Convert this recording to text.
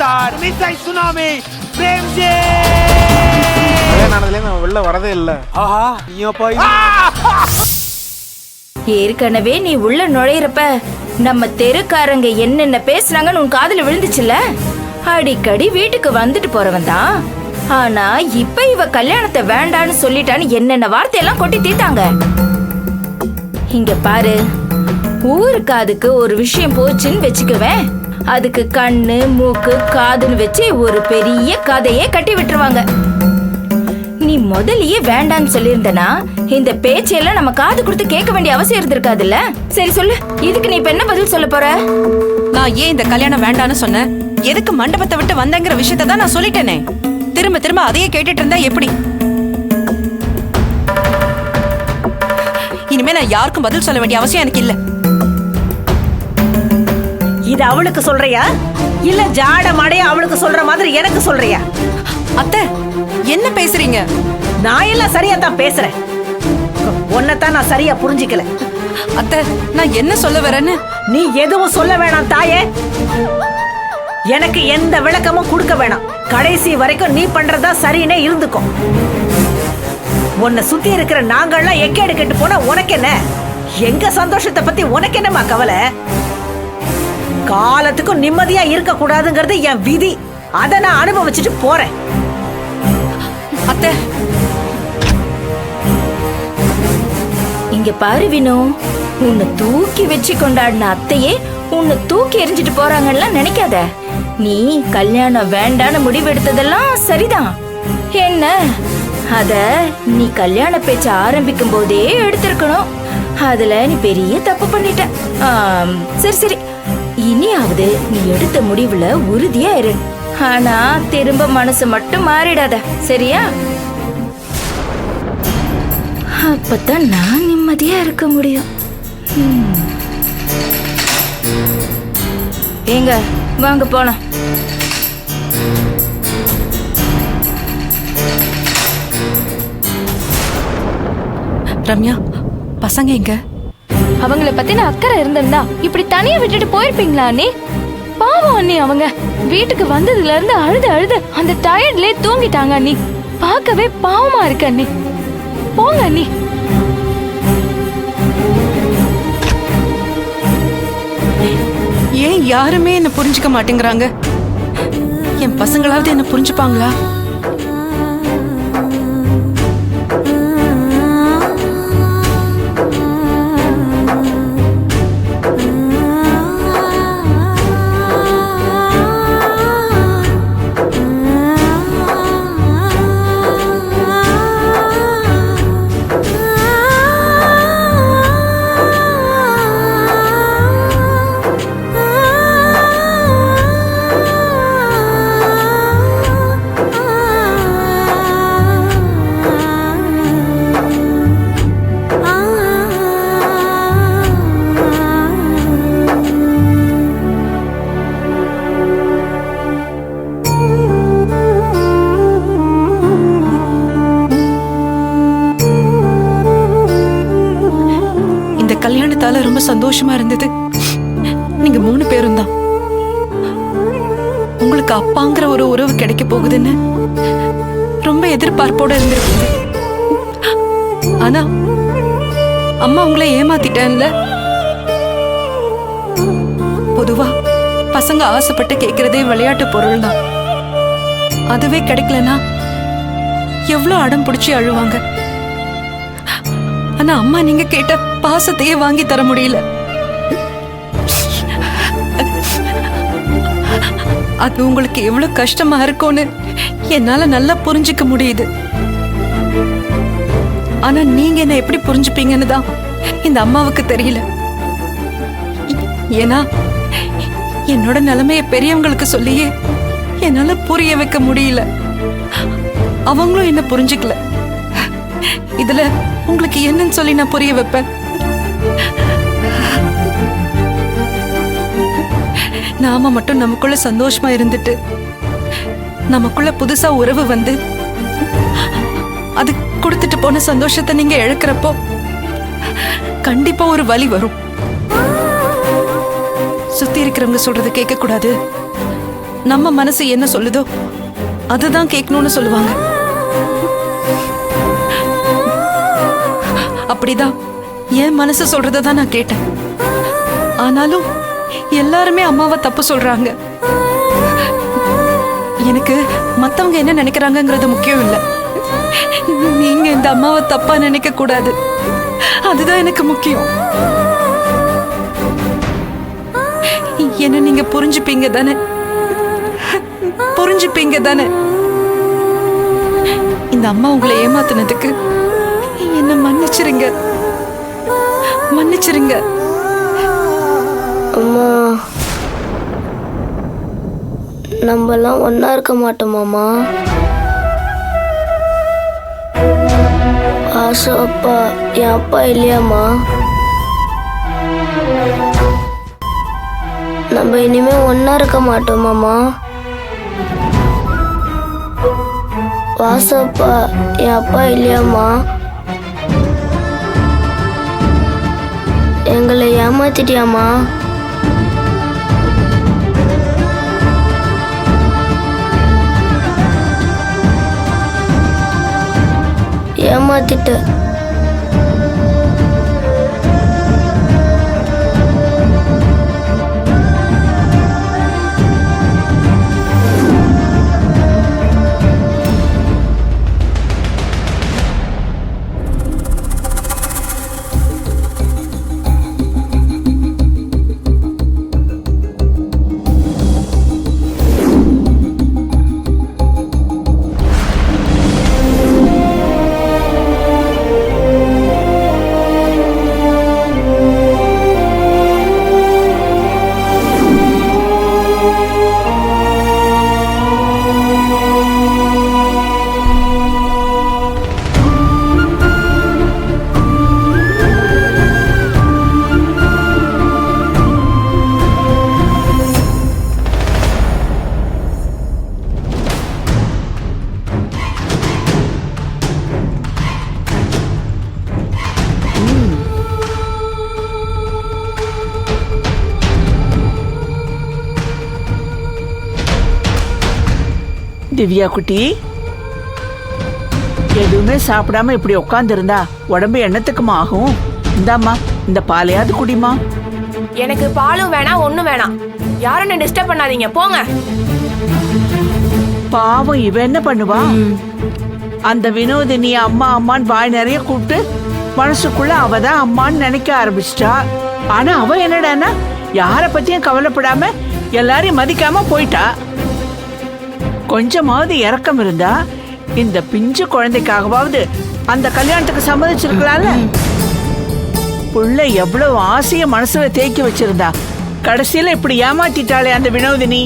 Sir மிஸ்ஸை tsunami Premji கல்யாணம் நான் வெளில வரதே இல்ல. ஆஹா நீயோ போய் ஏற்கனவே நீ உள்ள நுழையிறப்ப நம்ம தெருக்காரங்க என்னென்ன பேசுனாங்கன்னு உன் காதுல விழுந்துச்சுல்ல. அடிக்கடி வீட்டுக்கு வந்துட்டு போறவன் தான். ஆனா இப்ப இவ கல்யாணத்தை வேண்டான்னு சொல்லிட்டான்னு என்னென்ன வார்த்தையெல்லாம் கொட்டி தீத்தாங்க. இங்க பாரு, ஊருக்கு அதுக்கு ஒரு விஷயம் போச்சுன்னு வச்சுக்குவேன், அதுக்கு கண்ணு மூக்கு காதுன்னு வச்சு ஒரு பெரிய கதையே கட்டி விட்டுருவாங்க. நீ முதல்லயே வேண்டான்னு சொல்லியிருந்தனா இந்த பேச்செல்லாம் நம்ம காது கொடுத்து கேட்க வேண்டிய அவசியம் இருந்திருக்காதுல்ல. சரி சொல்லு, இதுக்கு நீ இப்ப என்ன பதில் சொல்ல போற? நான் ஏன் இந்த கல்யாணம் வேண்டான்னு சொன்னேன், எதுக்கு மண்டபத்தை விட்டு வந்தேங்கிற விஷயத்த தான் நான் சொல்லிட்டேனே. திரும்ப திரும்ப அதையே கேட்டுட்டு இருந்தா எப்படி? இனிமே நான் யாருக்கும் பதில் சொல்ல வேண்டிய அவசியம் எனக்கு இல்ல. இது அவளுக்கு சொல்றியா இல்ல ஜாட மாடைய அவளுக்கு சொல்ற மாதிரி எனக்கு சொல்றியா? அத்தை என்ன பேசுறீங்க? நான் எல்லாம் சரியா தான் பேசுறேன். உன்னைத்தான் நான் சரியா புரிஞ்சிக்கல. அத்தை நான் என்ன சொல்ல வரேன்னு நீ எதுவும் சொல்ல வேணாம் தாயே. எனக்கு எந்த விளக்கமும் கொடுக்க வேணாம். கடைசி வரைக்கும் நீ பண்றதா சரின்னே இருந்துக்கும். உன்னை சுத்தி இருக்கிற நாங்கள்லாம் எக்கேடு கெட்டு போனா உனக்கு என்ன? எங்க சந்தோஷத்தை பத்தி உனக்கு என்னமா கவலை? காலத்துக்கும் நிம்மதியா இருக்க கூடாதுங்கிறது என் விதி. அதை நான் அனுபவிச்சுட்டு போறேன். அத்தை இங்க பாரு வினோ, உன்னை தூக்கி வச்சு கொண்டாடின அத்தையே உன்னை தூக்கி எரிஞ்சிட்டு போறாங்கன்னு நினைக்காத. நீ கல்யாணம் வேண்டான்னு முடிவெடுத்ததெல்லாம் சரிதான். என்ன அத நீ கல்யாண பேச்ச ஆரம்பிக்கும் போதே எடுத்திருக்கணும். அதுல நீ பெரிய தப்பு பண்ணிட்ட. சரி சரி, இனியாவது நீ எடுத்த முடிவுல உறுதியா இரு. ஆனா திரும்ப மனசு மட்டும் மாறிடாத, சரியா? அப்பதான் நான் நிம்மதியா இருக்க முடியும். ஏங்க வாங்க போலாம். ரம்யா, பசங்க எங்க? அவங்கள பத்தின அக்கறை இருந்திருந்தா இப்படி தனியா விட்டுட்டு போயிருப்பீங்களா அண்ணி? பாவம் அண்ணி, அவங்க வீட்டுக்கு வந்ததுல இருந்து அழுது அழுது அந்த டயர்ட்லயே தூங்கிட்டாங்க அண்ணி. பார்க்கவே பாவமா இருக்கு அண்ணி. போங்க அண்ணி. ஏன் யாருமே என்ன புரிஞ்சுக்க மாட்டேங்கிறாங்க? என் பசங்களாவது என்ன புரிஞ்சுப்பாங்களா? கல்யாணத்தால ரொம்ப சந்தோஷமா இருந்தது. நீங்க 3 பேரும் தான். உங்களுக்கு அப்பாங்கிற ஒரு உறவு கிடைக்க போகுதுன்னு ரொம்ப எதிர்பார்ப்போட இருந்திருக்கீங்க. ஆனா அம்மா உங்களை ஏமாத்திட்டேன்ல. பொதுவா பசங்க ஆசைப்பட்டு கேட்கறதே விளையாட்டு பொருள் தான். அதுவே கிடைக்கலனா எவ்வளவு அடம் பிடிச்சி அழுவாங்க. ஆனா அம்மா நீங்க கேட்ட பாசத்தையே வாங்கி தர முடியல. அது உங்களுக்கு எவ்வளவு கஷ்டமா இருக்கும்னு என்னால நல்லா புரிஞ்சுக்க முடியுது. ஆனா நீங்க என்ன எப்படி புரிஞ்சுப்பீங்கன்னு தான் இந்த அம்மாவுக்கு தெரியல. ஏன்னா என்னோட நிலைமைய பெரியவங்களுக்கு சொல்லியே என்னால புரிய வைக்க முடியல. அவங்களும் என்ன புரிஞ்சுக்கல. இதுல உங்களுக்கு என்னன்னு சொல்லி நான் புரிய வைப்பேன்? நாம மட்டும் நமக்குள்ள சந்தோஷமா இருந்துட்டு நமக்குள்ள புதுசா உறவு வந்து அது கொடுத்துட்டு போன சந்தோஷத்தை நீங்க இழக்கிறப்போ கண்டிப்பா ஒரு வலி வரும். சுத்தி இருக்கிறவங்க சொல்றது கேட்க கூடாது, நம்ம மனசு என்ன சொல்லுதோ அதுதான் கேட்கணும்னு சொல்லுவாங்க. அப்படிதான் என் மனசு சொல்றதை தான் நான் கேட்டேன். ஆனாலும் எல்லாருமே அம்மாவை தப்பு சொல்றாங்க. எனக்கு மத்தவங்க என்ன நினைக்கிறாங்கங்கிறது முக்கியம் இல்ல. நீங்க இந்த அம்மாவை தப்பா நினைக்க கூடாது, அதுதான் எனக்கு முக்கியம். என்ன நீங்க புரிஞ்சுப்பீங்க தானே? புரிஞ்சுப்பீங்க தானே? இந்த அம்மா உங்களை ஏமாத்துனதுக்கு என்ன மன்னிச்சிருங்க, மன்னிச்சிருங்க. அம்மா, நம்மலாம் ஒன்னா இருக்க மாட்டோமாமா? ஆசு அப்பா என் அப்பா இல்லையாம்மா? நம்ம இனிமே ஒன்னா இருக்க மாட்டோமாமா? வாசப்பா என் அப்பா இல்லையாம்மா? எங்களை ஏமாத்திட்டியாம்மா? ஏமாத்திட்ட. திவ்யா குட்டி, எதுவுமே சாப்பிடாம இப்படி உட்கார்ந்து இருந்தா உடம்பு எண்ணத்துக்குமா ஆகும்? இந்தாம்மா, இந்த பாலையாவது குடிமா. எனக்கு பாலும் வேணாம், ஒண்ணும் வேணாம். யாரும் டிஸ்டர்ப் பண்ணாதீங்க, போங்க. பாவம், இவ என்ன பண்ணுவா? அந்த வினோதினி அம்மா அம்மான்னு வாய் நிறைய கூப்பிட்டு மனசுக்குள்ள அவதான் அம்மான்னு நினைக்க ஆரம்பிச்சிட்டா. ஆனா அவ என்னடான்னா யார பத்தியும் கவலைப்படாம எல்லாரையும் மதிக்காம போயிட்டா. கொஞ்சமாவது இரக்கம் இருந்தா இந்த பிஞ்சு குழந்தைக்காகவாவது அந்த கல்யாணத்துக்கு சம்மதிச்சிருக்கலாம்ல. புள்ள எவ்வளவு ஆசைய மனசுல தேக்கி வச்சிருந்தா, கடைசியில இப்படி ஏமாத்திட்டாளே அந்த வினோதினி.